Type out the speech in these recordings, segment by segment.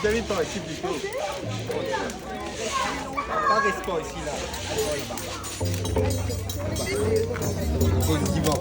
David par l'équipe du show. Pas respect ici là. Positivement.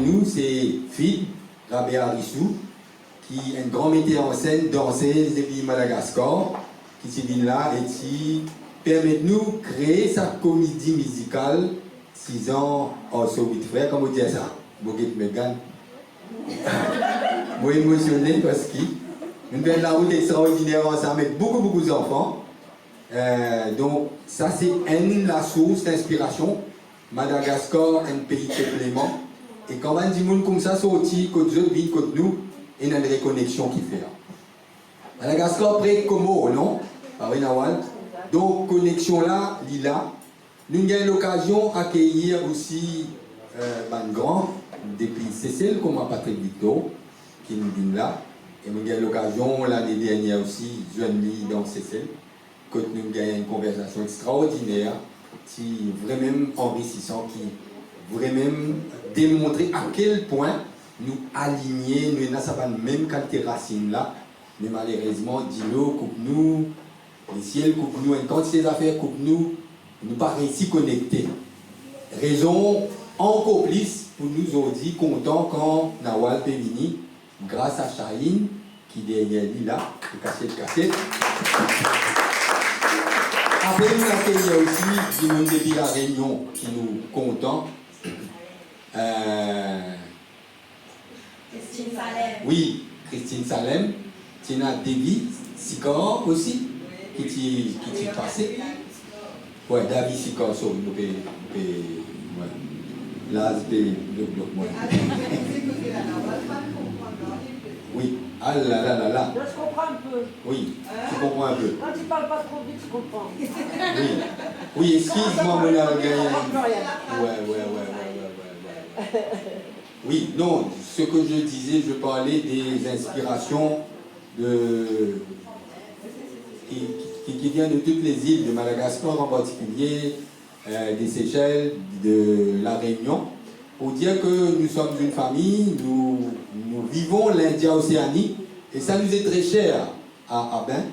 Nous, c'est Phil Rabea Rissou, qui est un grand metteur en scène dansé depuis Madagascar, qui s'est venu là et qui permet de nous créer sa comédie musicale 6 ans en Soviet frère, comme on dit ça. Boguet Megan. Moi émotionné parce que nous faisons la route extraordinaire ensemble avec beaucoup d'enfants. Donc ça c'est la source d'inspiration. Madagascar, un pays de clément. Et quand on dit monde comme ça, sorti, côté eux, vite côté nous, il y a une réconnexion qui fait. Madagascar près Como, non? Paris Nawal. Donc connexion là, Lila. Nous avons l'occasion d'accueillir aussi un grand depuis Cécile, comme Patrick Victor, qui nous vient là. Et nous avons l'occasion l'année dernière aussi, jeune lit dans Cécile, que nous avons une conversation extraordinaire, qui est vraiment enrichissant, qui vraiment démontrer à quel point nous alignés, nous avons même qualité racine là, mais malheureusement, dis-nous, coupe-nous, les ciels coupe-nous, une quantité d'affaires coupe-nous, nous pas réussi à connecter. Raison encore plus pour nous aujourd'hui contents quand Nawal Pémini, grâce à Chahine, qui derrière lui là, cassette. Après, nous accueillons aussi du monde depuis la Réunion qui nous contents. Christine Salem. Oui, Christine Salem. Tina Devi, Sikor aussi, qui est passé. Oui, David Sikor, là, c'est le bloc. Oui, ah là. Je comprends un peu. Oui, tu comprends un peu. Quand tu parles pas trop vite, je comprends. Oui, excuse-moi, mon ami. Ouais. Oui, non, ce que je disais, je parlais des inspirations qui viennent de toutes les îles, de Madagascar en particulier, des Seychelles, de la Réunion, pour dire que nous sommes une famille, nous vivons l'India-Océanie, et ça nous est très cher à Abin,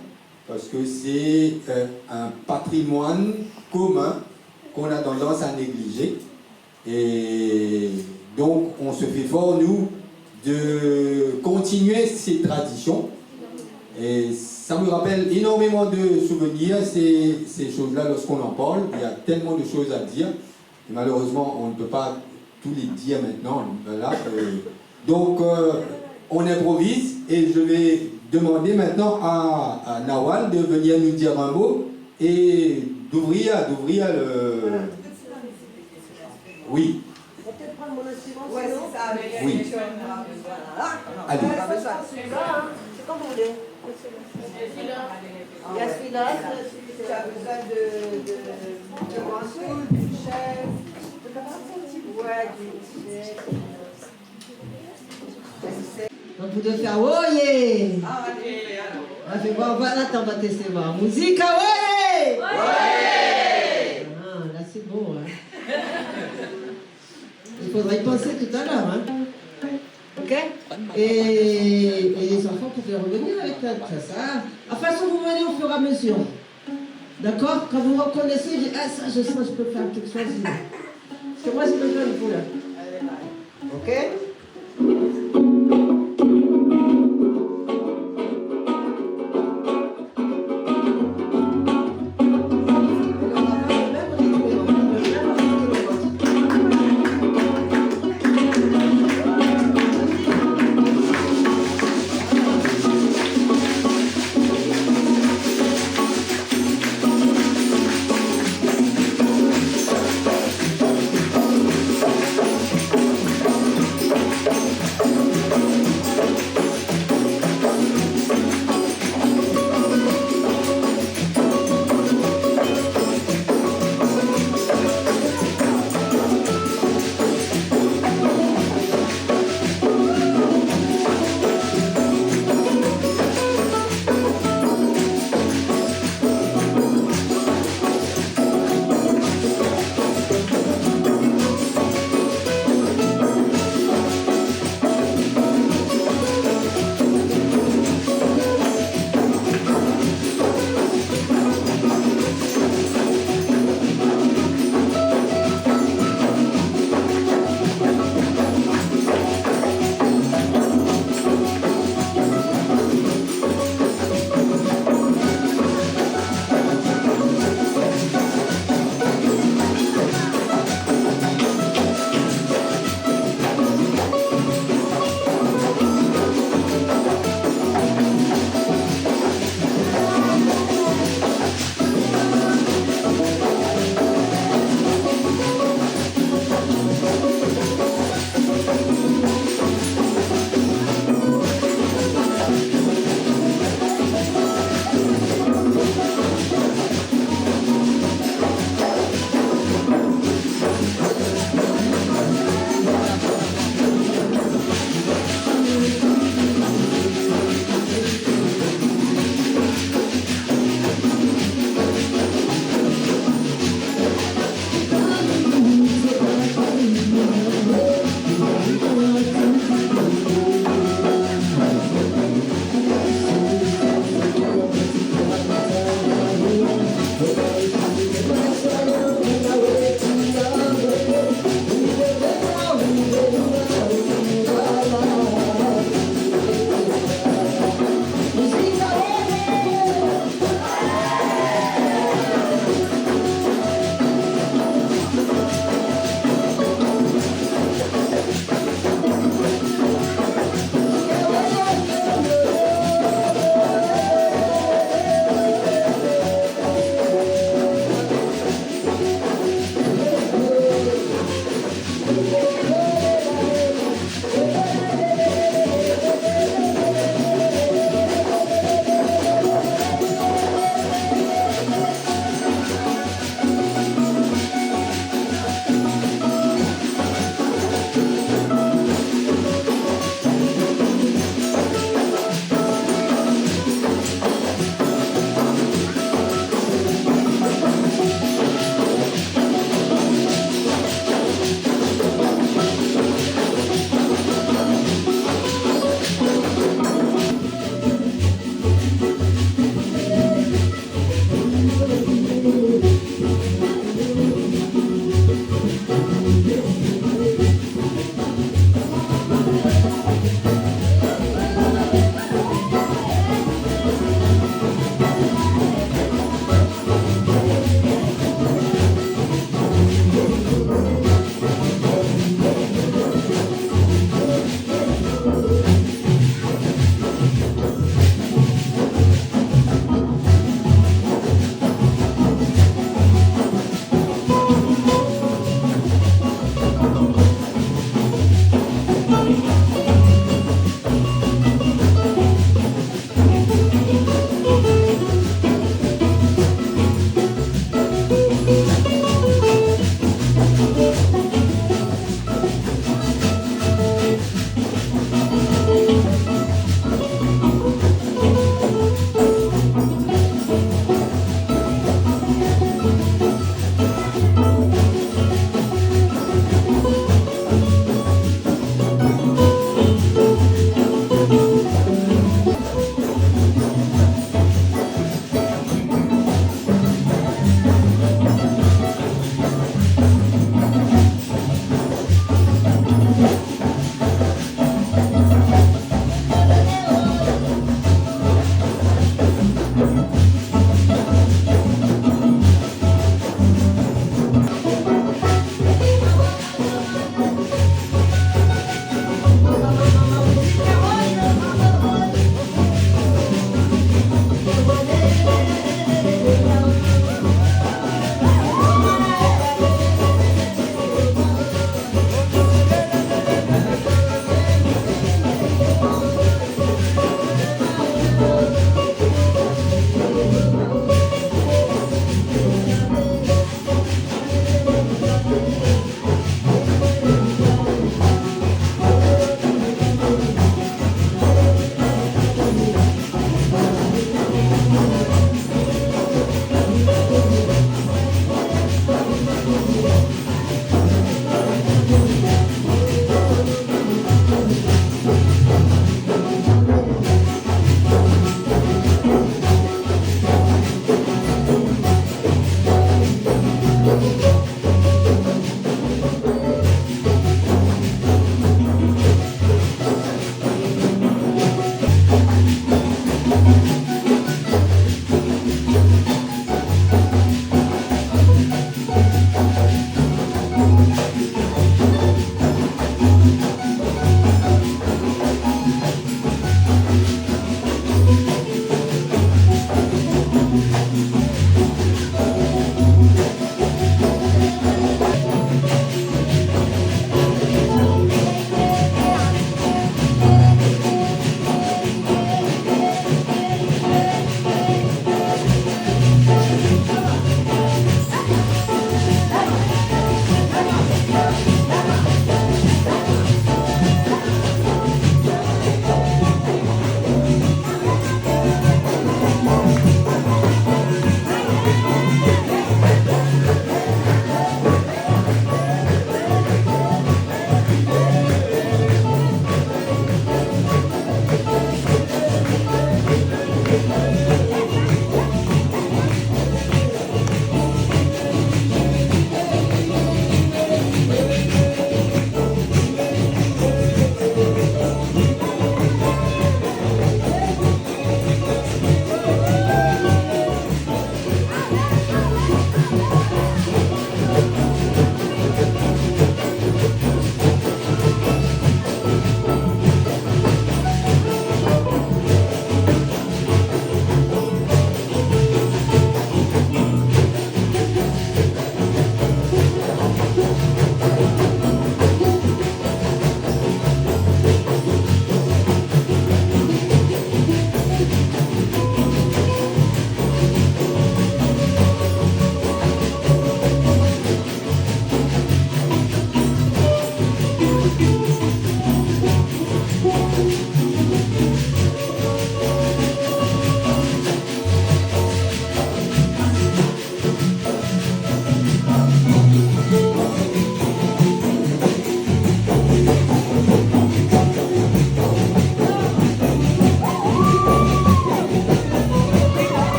parce que c'est un patrimoine commun qu'on a tendance à négliger. Et donc, on se fait fort, nous, de continuer ces traditions. Et ça me rappelle énormément de souvenirs, ces choses-là, lorsqu'on en parle. Il y a tellement de choses à dire. Et malheureusement, on ne peut pas tous les dire maintenant. Voilà. Donc, on improvise et je vais demander maintenant à Nawal de venir nous dire un mot et d'ouvrir le... Oui. On va peut-être prendre mon instrument. Ouais, c'est ça, mais Oui. Allez. C'est comme vous voulez. Il y a celui-là. Tu as besoin de manteau, d'une chaise. Ouais, d'une chaise. Donc vous devez faire Oye! Ah, allez, alors. On fait voir, voilà, attends, on va tester voir. Musique, Oye! Ouais! Ah, là c'est bon, hein. Il faudra y penser tout à l'heure, hein. Ok? Et les enfants pouvaient revenir avec ça. De toute façon, vous venez au fur et à mesure. D'accord? Quand vous reconnaissez, vous dites, ah ça, je sens, je peux faire quelque chose. Parce que moi, j'ai besoin de vous là. Ok?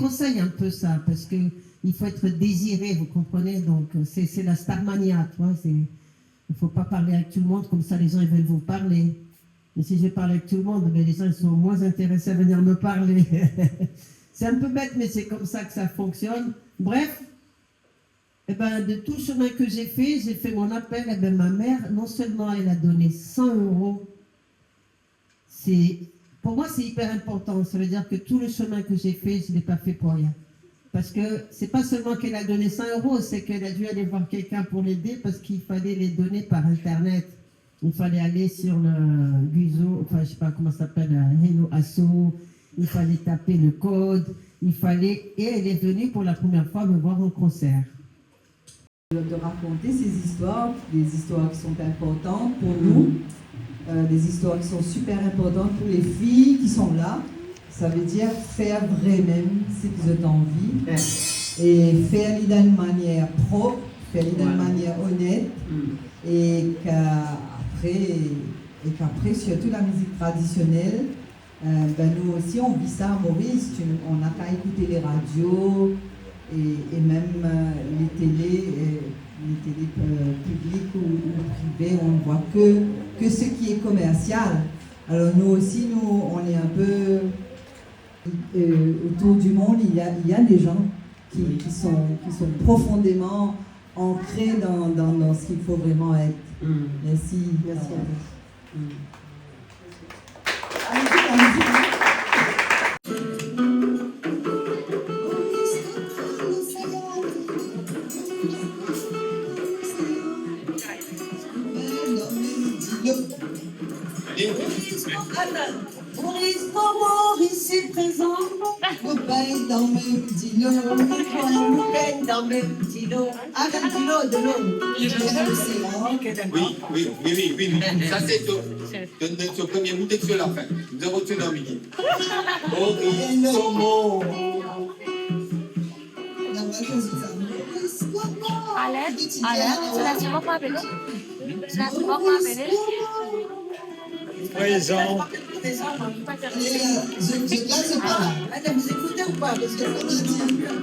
déconseille un peu ça, parce que il faut être désiré, vous comprenez? Donc, c'est la starmania, tu vois. Il ne faut pas parler avec tout le monde, comme ça les gens ils veulent vous parler. Mais si je parle avec tout le monde, mais les gens ils sont moins intéressés à venir me parler. C'est un peu bête, mais c'est comme ça que ça fonctionne. Bref, eh ben, de tout chemin que j'ai fait mon appel. Eh ben, ma mère, non seulement elle a donné 100 €, pour moi c'est hyper important. Ça veut dire que tout le chemin que j'ai fait, je ne l'ai pas fait pour rien. Parce que c'est pas seulement qu'elle a donné 100 €, c'est qu'elle a dû aller voir quelqu'un pour l'aider parce qu'il fallait les donner par Internet. Il fallait aller sur le Guzo, enfin je sais pas comment ça s'appelle, Hello Asso, il fallait taper le code, et elle est venue pour la première fois me voir en concert. De raconter ces histoires, des histoires qui sont importantes pour nous, des histoires qui sont super importantes pour les filles qui sont là. Ça veut dire faire vraiment ce que vous avez envie et faire d'une manière propre, faire d'une manière honnête et qu'après surtout la musique traditionnelle, nous aussi on vit ça à Maurice, on n'a qu'à écouter les radios et même les télés publiques ou privées, on ne voit que ce qui est commercial. Alors nous aussi, on est un peu autour du monde, il y a des gens qui sont profondément ancrés dans ce qu'il faut vraiment être. Merci. Merci à vous. Maurice, Maurice est présent. Nous baigne dans mes petits lots. Nous baigne dans mes petits lots. Avec du lot de l'eau. Oui. Ça, c'est le premier bout et sur la fin. Nous avons tout dans le midi. Alex, sudah semua Pak Bener? Sudah semua Pak Bener? Présent. Vous écoutez ou pas? Parce que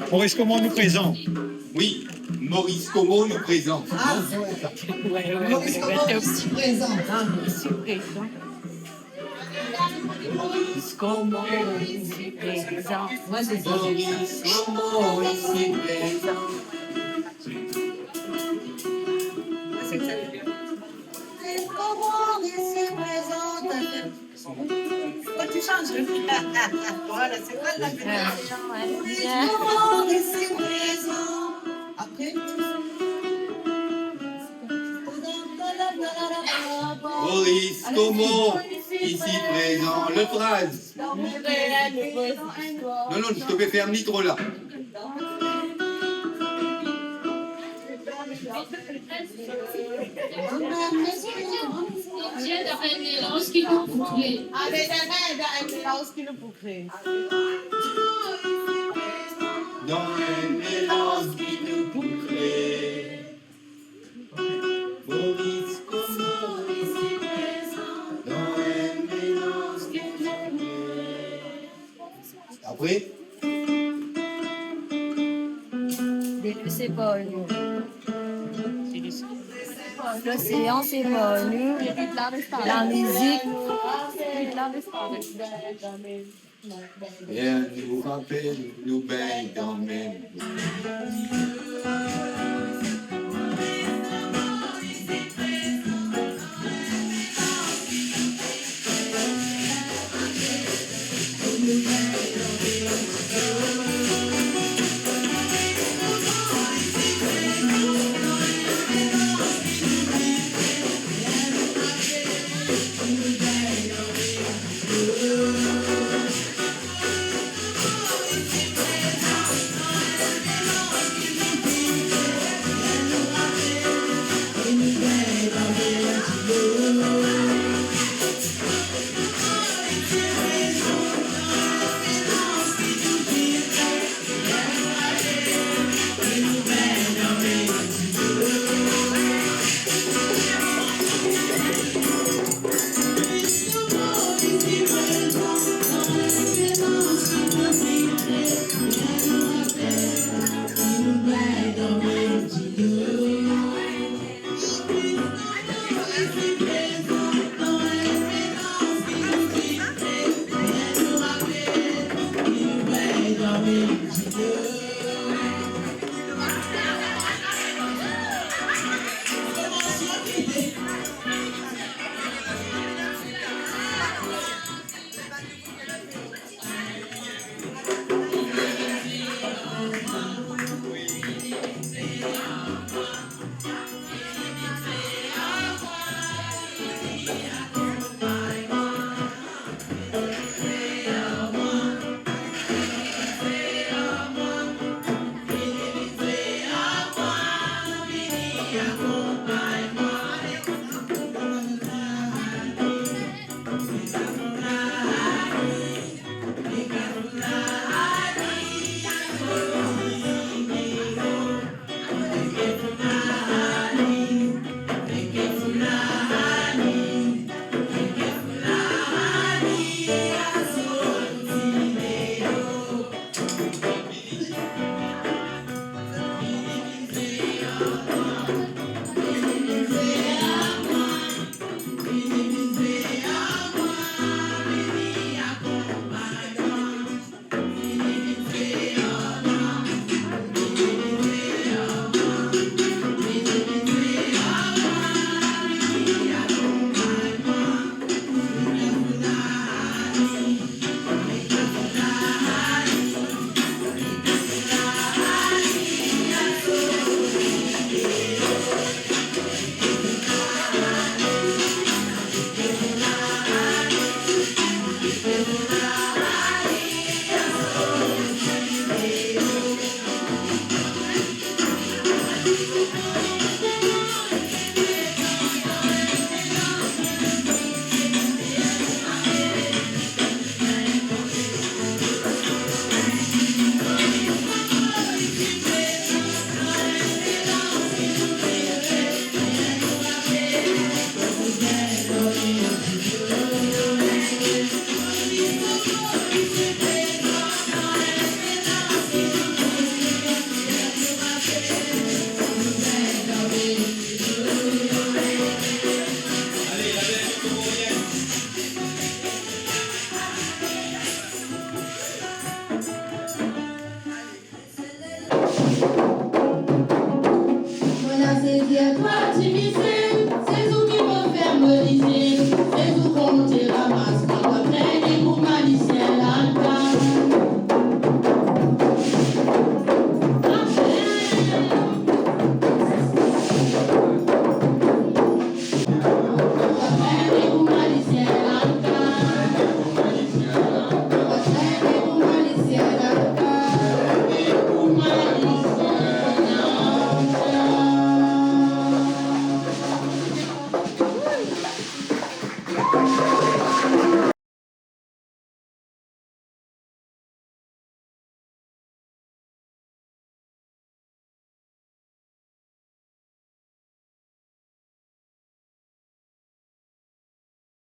Maurice Como nous présente. Oui, Maurice Como nous présente. Maurice Como ici présent. Ici présent. Maurice Como ici présent. Moi, c'est ça. Maurice Como ici présent. Maurice présent. Pourquoi tu changes? Voilà, c'est pas la Maurice présent. Après. Maurice Como ici présent. Le phrase. Non, je te fais faire un nitro là. Dans un mélange qui nous bouclerait. Maurice Como ici présent. Dans un mélange qui nous bouclerait. Après? C'est pas nous. L'océan, c'est pas nous. La musique, Rien nous rappelle, nous baigne dans le même.